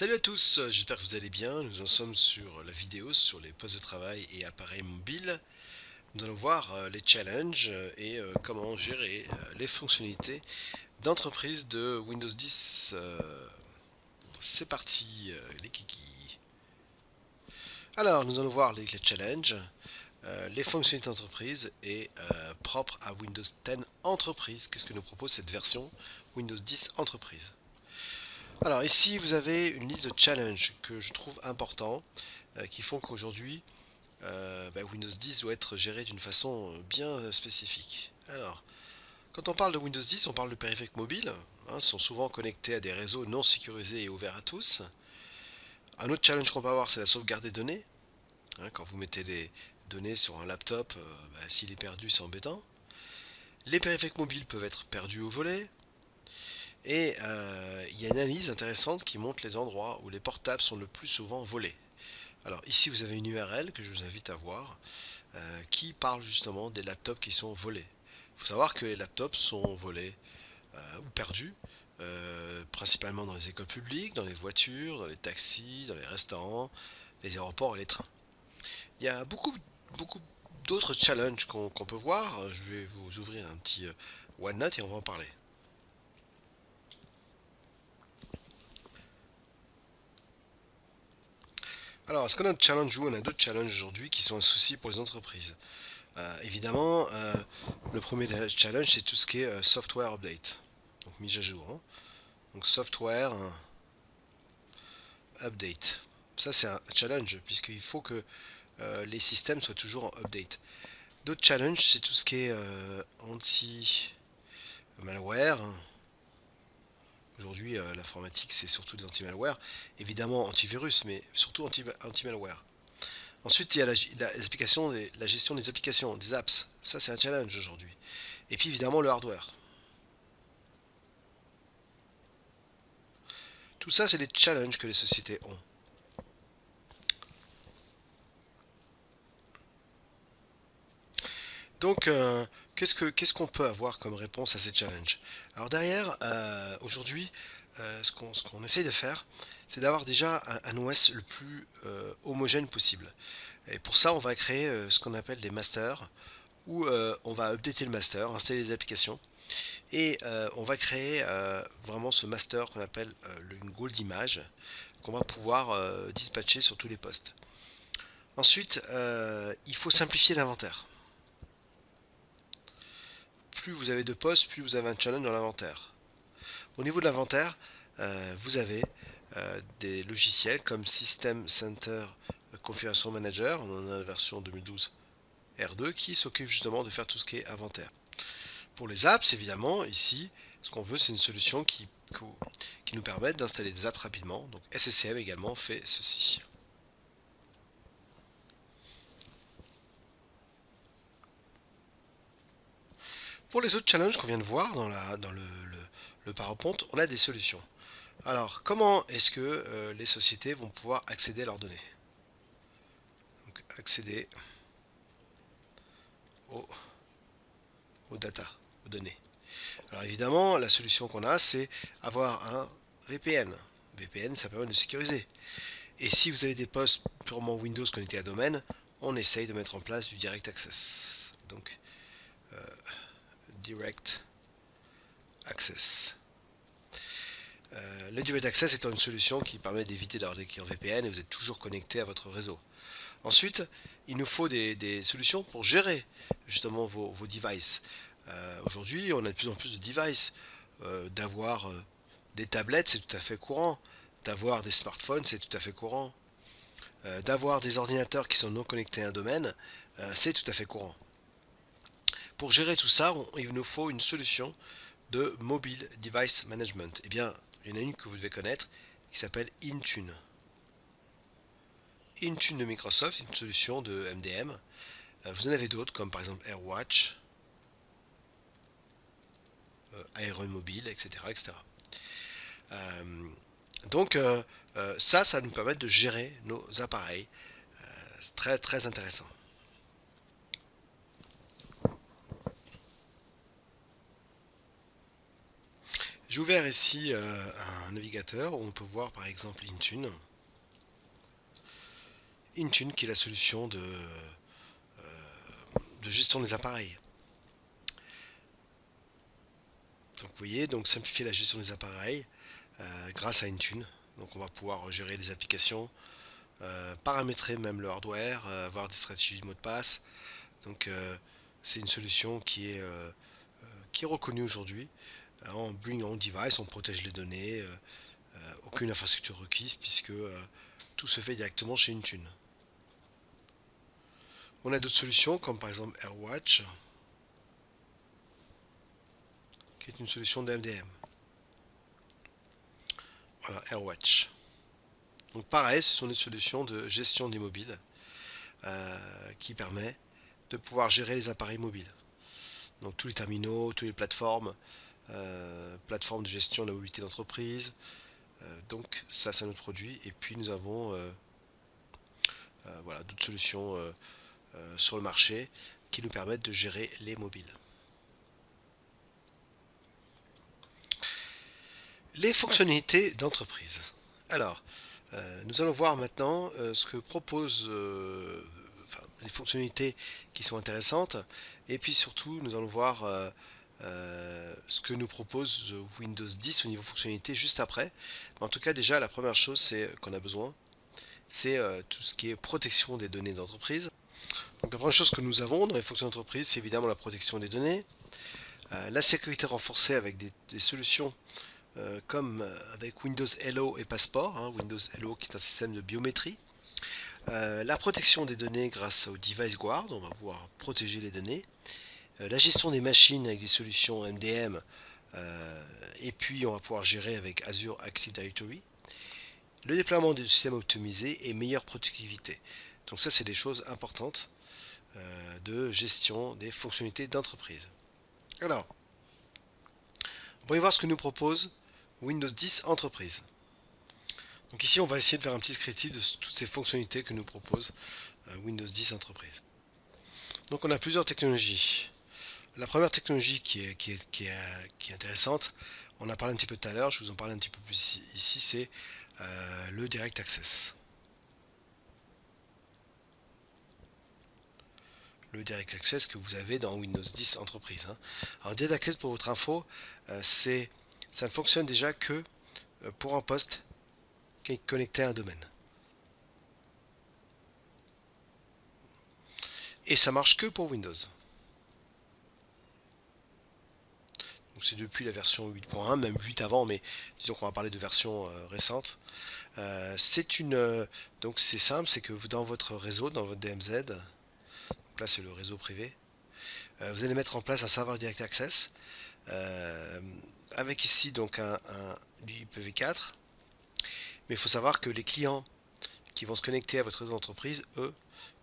Salut à tous, j'espère que vous allez bien. Nous en sommes sur la vidéo sur les postes de travail et appareils mobiles. Nous allons voir les challenges et comment gérer les fonctionnalités d'entreprise de Windows 10. C'est parti, les kikis. Alors, nous allons voir les challenges, les fonctionnalités d'entreprise et propres à Windows 10 Entreprise. Qu'est-ce que nous propose cette version Windows 10 Entreprise? Alors ici vous avez une liste de challenges que je trouve importants qui font qu'aujourd'hui Windows 10 doit être géré d'une façon bien spécifique. Alors, quand on parle de Windows 10, on parle de périphériques mobiles, sont souvent connectés à des réseaux non sécurisés et ouverts à tous. Un autre challenge qu'on peut avoir, c'est la sauvegarde des données. Quand vous mettez les données sur un laptop, s'il est perdu, c'est embêtant. Les périphériques mobiles peuvent être perdus ou volés. Et il y a une analyse intéressante qui montre les endroits où les portables sont le plus souvent volés. Alors ici vous avez une URL que je vous invite à voir qui parle justement des laptops qui sont volés. Il faut savoir que les laptops sont volés ou perdus principalement dans les écoles publiques, dans les voitures, dans les taxis, dans les restaurants, les aéroports et les trains. Il y a beaucoup d'autres challenges qu'on peut voir. Je vais vous ouvrir un petit OneNote et on va en parler. Alors, est-ce qu'on a un challenge ou on a d'autres challenges aujourd'hui qui sont un souci pour les entreprises? Évidemment, le premier challenge, c'est tout ce qui est software update, donc mise à jour. Donc software update. Ça, c'est un challenge, puisqu'il faut que les systèmes soient toujours en update. D'autres challenges, c'est tout ce qui est anti-malware. Aujourd'hui, l'informatique, c'est surtout des anti-malware. Évidemment, antivirus, mais surtout anti-malware. Ensuite, il y a la gestion des applications, des apps. Ça, c'est un challenge aujourd'hui. Et puis, évidemment, le hardware. Tout ça, c'est des challenges que les sociétés ont. Donc, qu'est-ce qu'on peut avoir comme réponse à ces challenges? Alors derrière, aujourd'hui, ce qu'on essaie de faire, c'est d'avoir déjà un OS le plus homogène possible. Et pour ça, on va créer ce qu'on appelle des masters, où on va updater le master, installer les applications, et on va créer vraiment ce master qu'on appelle une goal d'image, qu'on va pouvoir dispatcher sur tous les postes. Ensuite, il faut simplifier l'inventaire. Plus vous avez de postes, plus vous avez un challenge dans l'inventaire. Au niveau de l'inventaire, vous avez des logiciels comme System Center Configuration Manager, on en a la version 2012 R2 qui s'occupe justement de faire tout ce qui est inventaire. Pour les apps, évidemment, ici, ce qu'on veut, c'est une solution qui nous permette d'installer des apps rapidement. Donc SSCM également fait ceci. Pour les autres challenges qu'on vient de voir dans le PowerPoint, on a des solutions. Alors, comment est-ce que les sociétés vont pouvoir accéder à leurs données? Donc, accéder aux, aux data, aux données. Alors évidemment, la solution qu'on a, c'est avoir un VPN. VPN, ça permet de sécuriser. Et si vous avez des postes purement Windows connectés à domaine, on essaye de mettre en place du Direct Access. Donc, Direct Access. Le Direct Access étant une solution qui permet d'éviter d'avoir des clients VPN et vous êtes toujours connecté à votre réseau. Ensuite, il nous faut des solutions pour gérer justement vos devices. Aujourd'hui, on a de plus en plus de devices. D'avoir des tablettes, c'est tout à fait courant. D'avoir des smartphones, c'est tout à fait courant. D'avoir des ordinateurs qui sont non connectés à un domaine, c'est tout à fait courant. Pour gérer tout ça, il nous faut une solution de Mobile Device Management. Eh bien, il y en a une que vous devez connaître qui s'appelle Intune. Intune de Microsoft, c'est une solution de MDM. Vous en avez d'autres comme par exemple AirWatch, Iron Mobile, etc. etc. Donc ça nous permet de gérer nos appareils. C'est très très intéressant. J'ai ouvert ici un navigateur où on peut voir par exemple Intune. Intune qui est la solution de gestion des appareils. Donc vous voyez, donc simplifier la gestion des appareils grâce à Intune. Donc on va pouvoir gérer les applications, paramétrer même le hardware, avoir des stratégies de mot de passe. Donc c'est une solution qui est reconnue aujourd'hui. En bring on device, on protège les données, aucune infrastructure requise puisque tout se fait directement chez Intune. On a d'autres solutions comme par exemple AirWatch, qui est une solution de MDM. Voilà, AirWatch. Donc pareil, ce sont des solutions de gestion des mobiles qui permet de pouvoir gérer les appareils mobiles. Donc tous les terminaux, toutes les plateformes, plateformes de gestion de la mobilité d'entreprise. Donc ça c'est notre produit. Et puis nous avons voilà, d'autres solutions sur le marché qui nous permettent de gérer les mobiles. Les fonctionnalités d'entreprise. Alors, nous allons voir maintenant ce que propose les fonctionnalités qui sont intéressantes et puis surtout nous allons voir ce que nous propose Windows 10 au niveau fonctionnalité juste après. En tout cas déjà la première chose qu'on a besoin c'est tout ce qui est protection des données d'entreprise. Donc la première chose que nous avons dans les fonctions d'entreprise c'est évidemment la protection des données, la sécurité renforcée avec des solutions comme avec Windows Hello et Passport, Windows Hello qui est un système de biométrie. La protection des données grâce au Device Guard, on va pouvoir protéger les données. La gestion des machines avec des solutions MDM, et puis on va pouvoir gérer avec Azure Active Directory. Le déploiement du système optimisé et meilleure productivité. Donc ça c'est des choses importantes de gestion des fonctionnalités d'entreprise. Alors, on va voir ce que nous propose Windows 10 Entreprise. Donc ici, on va essayer de faire un petit descriptif de toutes ces fonctionnalités que nous propose Windows 10 Entreprise. Donc on a plusieurs technologies. La première technologie qui est intéressante, on en a parlé un petit peu tout à l'heure, je vous en parle un petit peu plus ici, c'est le Direct Access. Le Direct Access que vous avez dans Windows 10 Entreprise. Alors Direct Access, pour votre info, ça ne fonctionne déjà que pour un poste qui est connecté à un domaine. Et ça marche que pour Windows. Donc c'est depuis la version 8.1, même 8 avant, mais disons qu'on va parler de version récente. Donc c'est simple, c'est que dans votre réseau, dans votre DMZ, donc là c'est le réseau privé, vous allez mettre en place un serveur Direct Access avec ici donc du IPv4. Mais il faut savoir que les clients qui vont se connecter à votre réseau d'entreprise, eux,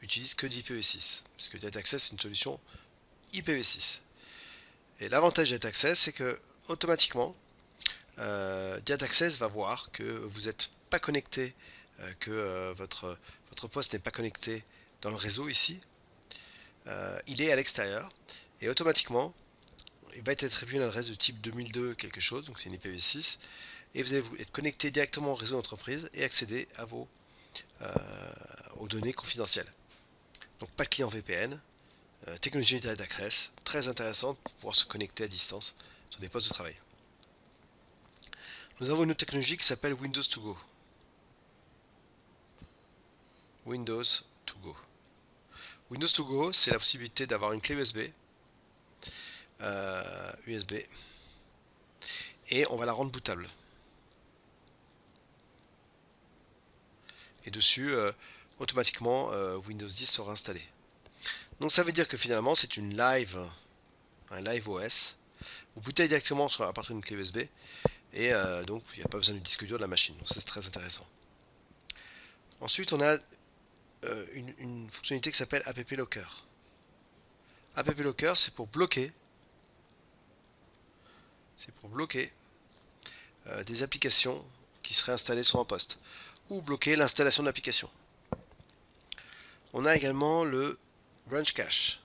utilisent que d'IPv6, parce que Direct Access c'est une solution IPv6. Et l'avantage de Direct Access, c'est que automatiquement, Direct Access va voir que vous n'êtes pas connecté, que votre poste n'est pas connecté dans le réseau ici. Il est à l'extérieur et automatiquement, il va être attribué une adresse de type 2002 quelque chose, donc c'est une IPv6, et vous allez être connecté directement au réseau d'entreprise et accéder à aux données confidentielles. Donc pas de client VPN, technologie Direct Access, très intéressante pour pouvoir se connecter à distance sur des postes de travail. Nous avons une autre technologie qui s'appelle Windows to Go. Windows to Go. Windows to Go, c'est la possibilité d'avoir une clé USB, et on va la rendre bootable. Et dessus, automatiquement, Windows 10 sera installé. Donc ça veut dire que finalement, c'est un live OS. Vous bootez directement à partir d'une clé USB, et donc il n'y a pas besoin du disque dur de la machine. Donc ça c'est très intéressant. Ensuite, on a une fonctionnalité qui s'appelle App Locker. App Locker, c'est pour bloquer des applications qui seraient installées sur un poste ou bloquer l'installation d'applications. On a également le Branch Cache.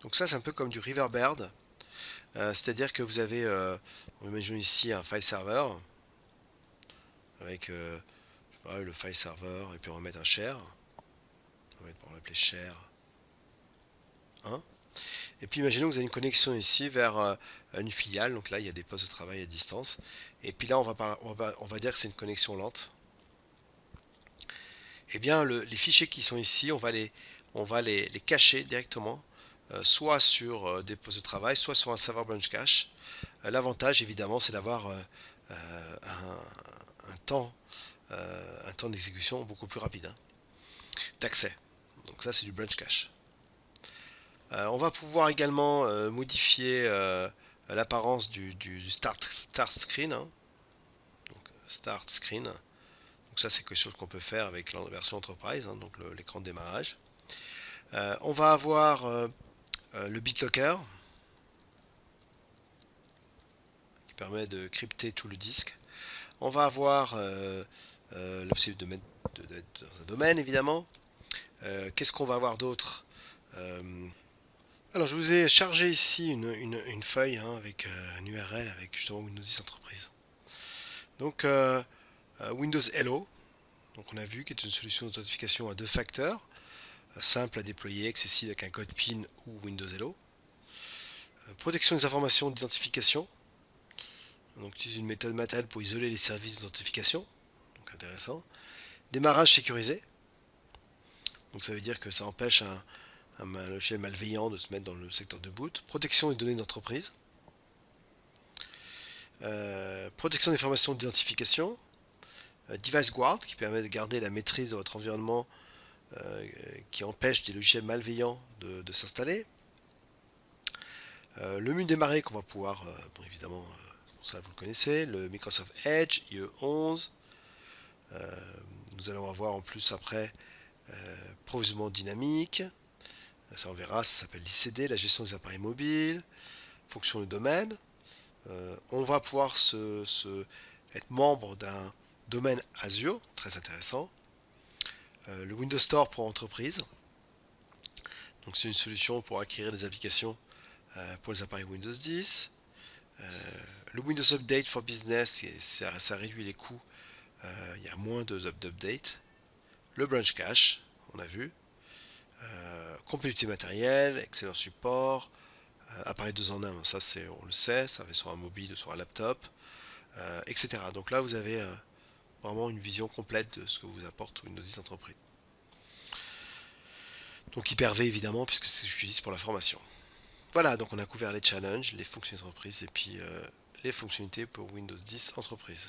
Donc ça, c'est un peu comme du Riverbird, c'est-à-dire que vous avez, on imagine ici un file server avec le file server, et puis on va mettre un share, on va l'appeler share 1. Et puis imaginons que vous avez une connexion ici vers une filiale, donc là il y a des postes de travail à distance, et puis là on va dire que c'est une connexion lente. Eh bien les fichiers qui sont ici, on va les cacher directement, soit sur des postes de travail, soit sur un serveur branch cache. L'avantage évidemment c'est d'avoir un temps, un temps d'exécution beaucoup plus rapide, hein, d'accès. Donc ça c'est du branch cache. On va pouvoir également modifier l'apparence du start screen, hein. Donc, start screen. Donc ça c'est quelque chose qu'on peut faire avec la version Enterprise, hein, donc l'écran de démarrage. On va avoir le BitLocker qui permet de crypter tout le disque. On va avoir la possibilité d'être dans un domaine évidemment. Qu'est-ce qu'on va avoir d'autre? Alors je vous ai chargé ici une feuille, hein, avec une URL avec justement Windows 10 Entreprise. Donc Windows Hello, donc on a vu, qui est une solution d'authentification à deux facteurs, simple à déployer, accessible avec un code PIN ou Windows Hello. Protection des informations d'identification, donc utilise une méthode matérielle pour isoler les services d'authentification, donc intéressant. Démarrage sécurisé, donc ça veut dire que ça empêche un logiciel malveillant de se mettre dans le secteur de boot. Protection des données d'entreprise. Protection des informations d'identification. Device Guard, qui permet de garder la maîtrise de votre environnement, qui empêche des logiciels malveillants de s'installer. Le menu démarrer qu'on va pouvoir, bon, évidemment, ça vous le connaissez, le Microsoft Edge, IE 11. Nous allons avoir en plus après provisionnement dynamique. Ça on verra, ça s'appelle l'ICD, la gestion des appareils mobiles, fonction de domaine. On va pouvoir être membre d'un domaine Azure, très intéressant. Le Windows Store pour entreprise. Donc c'est une solution pour acquérir des applications pour les appareils Windows 10. Le Windows Update for Business, ça réduit les coûts, il y a moins d'updates. Le branch cache, on a vu. Complétude matérielle, excellent support. Appareil 2 en 1, ça on le sait, ça va sur un mobile ou sur un laptop, etc. Donc là vous avez vraiment une vision complète de ce que vous apporte Windows 10 Entreprise. Donc Hyper-V évidemment, puisque c'est ce que j'utilise pour la formation. Voilà, donc on a couvert les challenges, les fonctions d'entreprise et puis les fonctionnalités pour Windows 10 Entreprise.